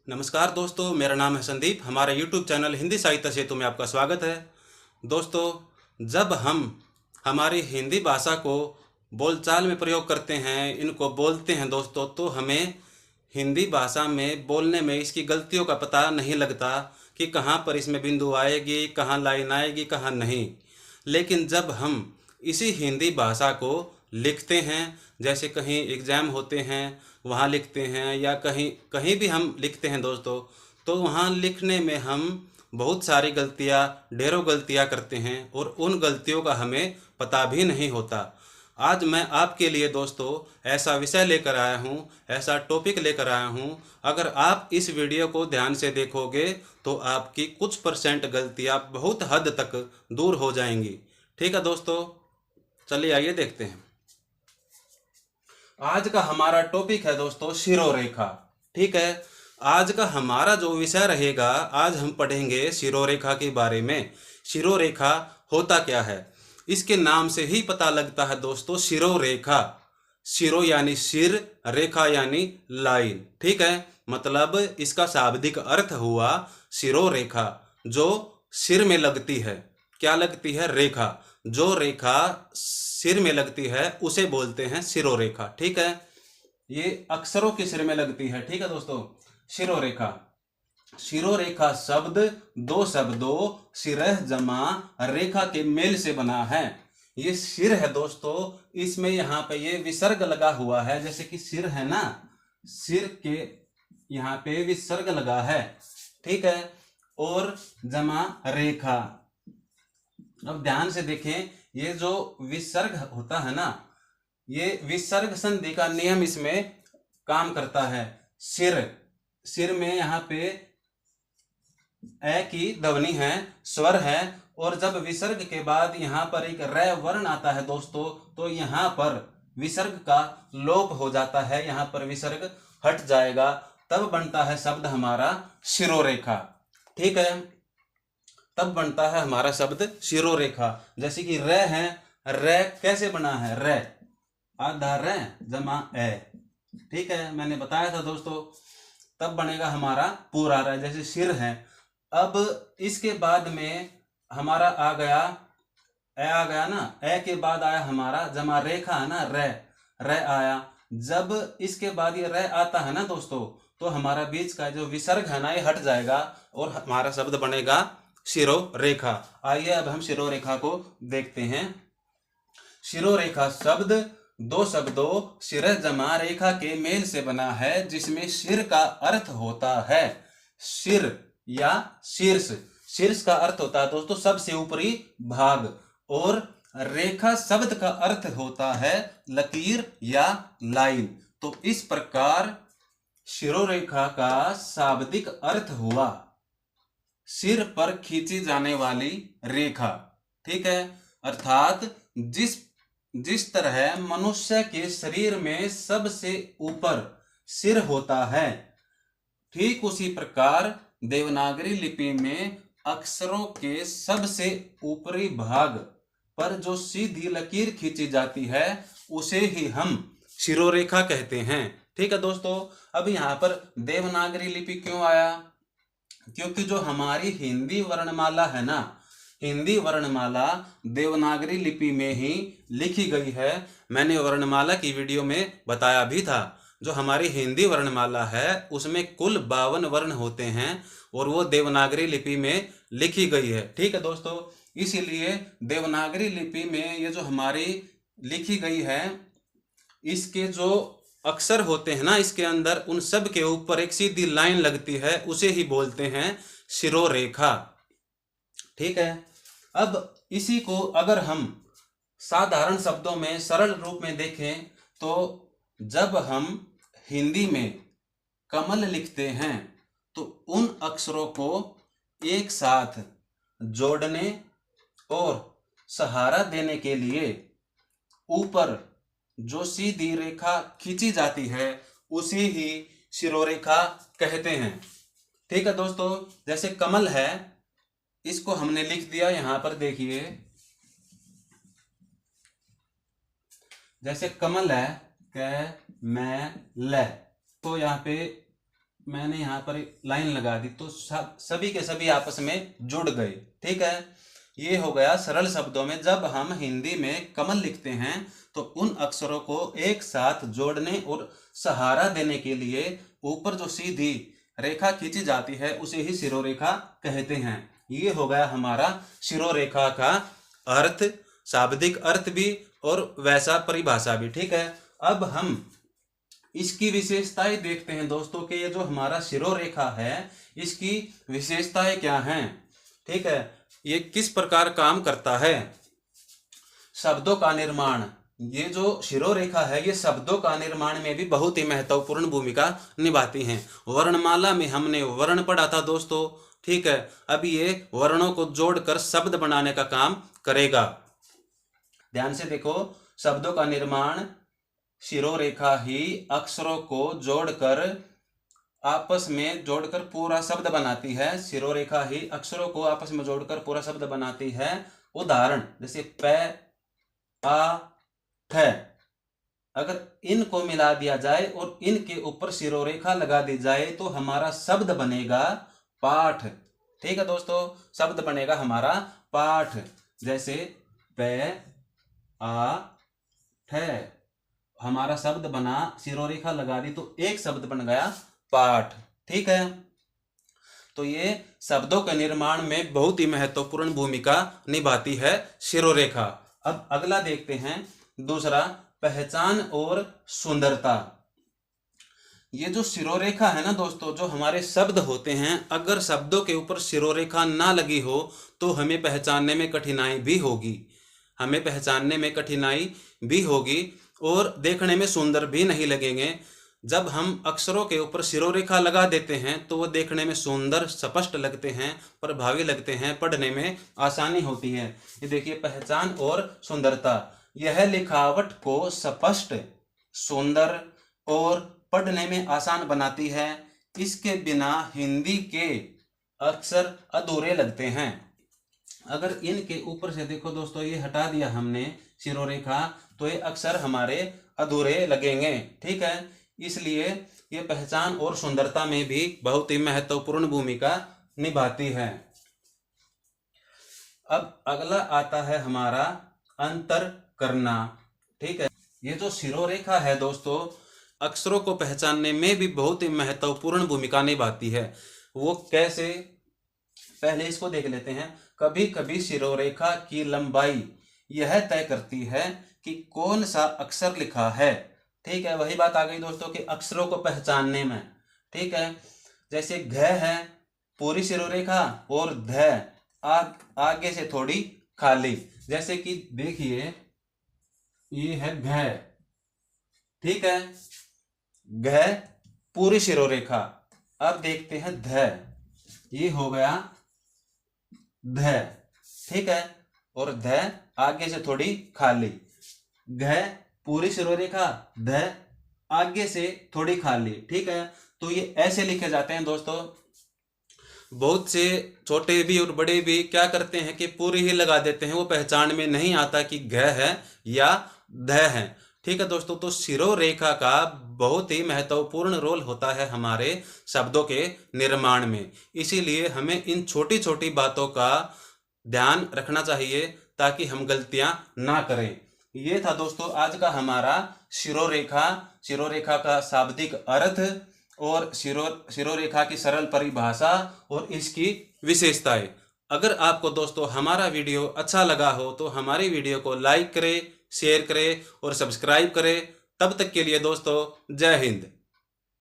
नमस्कार दोस्तों, मेरा नाम है संदीप। हमारे YouTube चैनल हिंदी साहित्य सेतु में आपका स्वागत है। दोस्तों, जब हम हमारी हिंदी भाषा को बोलचाल में प्रयोग करते हैं, इनको बोलते हैं दोस्तों, तो हमें हिंदी भाषा में बोलने में इसकी गलतियों का पता नहीं लगता कि कहाँ पर इसमें बिंदु आएगी, कहाँ लाइन आएगी, कहाँ नहीं। लेकिन जब हम इसी हिंदी भाषा को लिखते हैं, जैसे कहीं एग्ज़ाम होते हैं वहाँ लिखते हैं, या कहीं कहीं भी हम लिखते हैं दोस्तों, तो वहाँ लिखने में हम बहुत सारी गलतियाँ, ढेरों गलतियाँ करते हैं और उन गलतियों का हमें पता भी नहीं होता। आज मैं आपके लिए दोस्तों ऐसा विषय लेकर आया हूँ, ऐसा टॉपिक लेकर आया हूँ। अगर आप इस वीडियो को ध्यान से देखोगे तो आपकी कुछ परसेंट गलतियाँ बहुत हद तक दूर हो जाएंगी। ठीक है दोस्तों, चलिए आइए देखते हैं। आज का हमारा टॉपिक है दोस्तों शिरोरेखा। ठीक है, आज का हमारा जो विषय रहेगा, आज हम पढ़ेंगे शिरोरेखा के बारे में। शिरोरेखा होता क्या है, इसके नाम से ही पता लगता है दोस्तों। शिरोरेखा, शिरो यानी सिर, रेखा यानी लाइन। ठीक है, मतलब इसका शाब्दिक अर्थ हुआ शिरोरेखा, जो सिर में लगती है। क्या लगती है? रेखा। जो रेखा सिर में लगती है उसे बोलते हैं शिरोरेखा। ठीक है, ये अक्षरों के सिर में लगती है। ठीक है दोस्तों, शिरोरेखा। शिरोरेखा शब्द दो शब्दों सिरह जमा रेखा के मेल से बना है। ये सिर है दोस्तों, इसमें यहाँ पे ये विसर्ग लगा हुआ है। जैसे कि सिर है ना, सिर के यहाँ पे विसर्ग लगा है। ठीक है, और जमा रेखा। अब ध्यान से देखें, ये जो विसर्ग होता है ना, ये विसर्ग संधि का नियम इसमें काम करता है। सिर, सिर में यहाँ पे ए की ध्वनि है, स्वर है, और जब विसर्ग के बाद यहाँ पर एक रै वर्ण आता है दोस्तों, तो यहाँ पर विसर्ग का लोप हो जाता है, यहाँ पर विसर्ग हट जाएगा, तब बनता है शब्द हमारा शिरोरेखा। ठीक है, तब बनता है हमारा शब्द शिरोरेखा। जैसे कि रे है, रे कैसे बना है? रे आधा रे जमा ए। ठीक है, मैंने बताया था दोस्तों, तब बनेगा हमारा पूरा रे। जैसे सिर है, अब इसके बाद में हमारा आ गया ए, आ गया ना, ए के बाद आया हमारा जमा रेखा है ना, रे, रे आया। जब इसके बाद ये रे आता है ना दोस्तों, तो हमारा बीच का जो विसर्ग है ना, ये हट जाएगा और हमारा शब्द बनेगा शिरो रेखा। आइए अब हम शिरो रेखा को देखते हैं। शिरो रेखा शब्द दो शब्दों सिर जमा रेखा के मेल से बना है, जिसमें सिर का अर्थ होता है सिर या शीर्ष। शीर्ष का अर्थ होता है दोस्तों सबसे ऊपरी भाग, और रेखा शब्द का अर्थ होता है लकीर या लाइन। तो इस प्रकार शिरोरेखा का शाब्दिक अर्थ हुआ सिर पर खींची जाने वाली रेखा। ठीक है, अर्थात जिस जिस तरह मनुष्य के शरीर में सबसे ऊपर सिर होता है, ठीक उसी प्रकार देवनागरी लिपि में अक्षरों के सबसे ऊपरी भाग पर जो सीधी लकीर खींची जाती है, उसे ही हम शिरोरेखा कहते हैं। ठीक है दोस्तों, अब यहाँ पर देवनागरी लिपि क्यों आया? क्योंकि जो हमारी हिंदी वर्णमाला है ना, हिंदी वर्णमाला देवनागरी लिपि में ही लिखी गई है। मैंने वर्णमाला की वीडियो में बताया भी था। जो हमारी हिंदी वर्णमाला है उसमें कुल 52 वर्ण होते हैं, और वो देवनागरी लिपि में लिखी गई है। ठीक है दोस्तों, इसीलिए देवनागरी लिपि में ये जो हमारी लिखी गई है, इसके जो अक्षर होते हैं ना, इसके अंदर उन सब के ऊपर एक सीधी लाइन लगती है, उसे ही बोलते हैं शिरोरेखा। ठीक है, अब इसी को अगर हम साधारण शब्दों में सरल रूप में देखें, तो जब हम हिंदी में कमल लिखते हैं तो उन अक्षरों को एक साथ जोड़ने और सहारा देने के लिए ऊपर जो सीधी रेखा खींची जाती है, उसी ही शिरोरेखा कहते हैं। ठीक है दोस्तों, जैसे कमल है, इसको हमने लिख दिया यहां पर, देखिए जैसे कमल है क मैं ल, तो यहाँ पे मैंने यहाँ पर लाइन लगा दी तो सभी के सभी आपस में जुड़ गए। ठीक है, ये हो गया सरल शब्दों में। जब हम हिंदी में कमल लिखते हैं तो उन अक्षरों को एक साथ जोड़ने और सहारा देने के लिए ऊपर जो सीधी रेखा खींची जाती है उसे ही शिरोरेखा कहते हैं। ये हो गया हमारा शिरोरेखा का अर्थ, शाब्दिक अर्थ भी और वैसा परिभाषा भी। ठीक है, अब हम इसकी विशेषताएं देखते हैं दोस्तों कि ये जो हमारा शिरोरेखा है इसकी विशेषताएं क्या हैं। ठीक है, ये किस प्रकार काम करता है। शब्दों का निर्माण, ये जो शिरोरेखा है ये शब्दों का निर्माण में भी बहुत ही महत्वपूर्ण भूमिका निभाती हैं। वर्णमाला में हमने वर्ण पढ़ा था दोस्तों। ठीक है, अब ये वर्णों को जोड़कर शब्द बनाने का काम करेगा। ध्यान से देखो, शब्दों का निर्माण शिरोरेखा ही अक्षरों को जोड़कर आपस में जोड़कर पूरा शब्द बनाती है। शिरोरेखा ही अक्षरों को आपस में जोड़कर पूरा शब्द बनाती है। उदाहरण जैसे प, आ, ठ, अगर इनको मिला दिया जाए और इनके ऊपर शिरोरेखा लगा दी जाए तो हमारा शब्द बनेगा पाठ। ठीक है दोस्तों, शब्द बनेगा हमारा पाठ। जैसे प, आ, ठ, हमारा शब्द बना, शिरोरेखा लगा दी तो एक शब्द बन गया पाठ। ठीक है, तो ये शब्दों के निर्माण में बहुत ही महत्वपूर्ण भूमिका निभाती है शिरोरेखा। अब अगला देखते हैं, दूसरा, पहचान और सुंदरता। ये जो शिरोरेखा है ना दोस्तों, जो हमारे शब्द होते हैं, अगर शब्दों के ऊपर शिरोरेखा ना लगी हो तो हमें पहचानने में कठिनाई भी होगी, हमें पहचानने में कठिनाई भी होगी और देखने में सुंदर भी नहीं लगेंगे। जब हम अक्षरों के ऊपर शिरोरेखा लगा देते हैं तो वो देखने में सुंदर, स्पष्ट लगते हैं, प्रभावी लगते हैं, पढ़ने में आसानी होती है। ये देखिए, पहचान और सुंदरता, यह लिखावट को स्पष्ट, सुंदर और पढ़ने में आसान बनाती है। इसके बिना हिंदी के अक्षर अधूरे लगते हैं। अगर इनके ऊपर से देखो दोस्तों, ये हटा दिया हमने शिरोरेखा तो ये अक्षर हमारे अधूरे लगेंगे। ठीक है, इसलिए ये पहचान और सुंदरता में भी बहुत ही महत्वपूर्ण भूमिका निभाती है। अब अगला आता है हमारा अंतर करना। ठीक है, ये जो शिरोरेखा है दोस्तों, अक्षरों को पहचानने में भी बहुत ही महत्वपूर्ण भूमिका निभाती है। वो कैसे, पहले इसको देख लेते हैं। कभी कभी शिरोरेखा की लंबाई यह तय करती है कि कौन सा अक्षर लिखा है। ठीक है, वही बात आ गई दोस्तों कि अक्षरों को पहचानने में। ठीक है, जैसे घ है पूरी शिरोरेखा और ध आगे से थोड़ी खाली। जैसे कि देखिए, ये है घ, ठीक है, घ पूरी शिरोरेखा। अब देखते हैं ध, ये हो गया ध। ठीक है, और ध आगे से थोड़ी खाली। घ पूरी शिरोरेखा, ध आगे से थोड़ी खाली। ठीक है, तो ये ऐसे लिखे जाते हैं दोस्तों। बहुत से छोटे भी और बड़े भी क्या करते हैं कि पूरी ही लगा देते हैं, वो पहचान में नहीं आता कि घ है या ध है। ठीक है दोस्तों, तो शिरोरेखा का बहुत ही महत्वपूर्ण रोल होता है हमारे शब्दों के निर्माण में। इसीलिए हमें इन छोटी छोटी बातों का ध्यान रखना चाहिए ताकि हम गलतियां ना करें। ये था दोस्तों आज का हमारा शिरोरेखा का शाब्दिक अर्थ और शिरोरेखा की सरल परिभाषा और इसकी विशेषताएं। अगर आपको दोस्तों हमारा वीडियो अच्छा लगा हो तो हमारी वीडियो को लाइक करें, शेयर करें और सब्सक्राइब करें। तब तक के लिए दोस्तों, जय हिंद।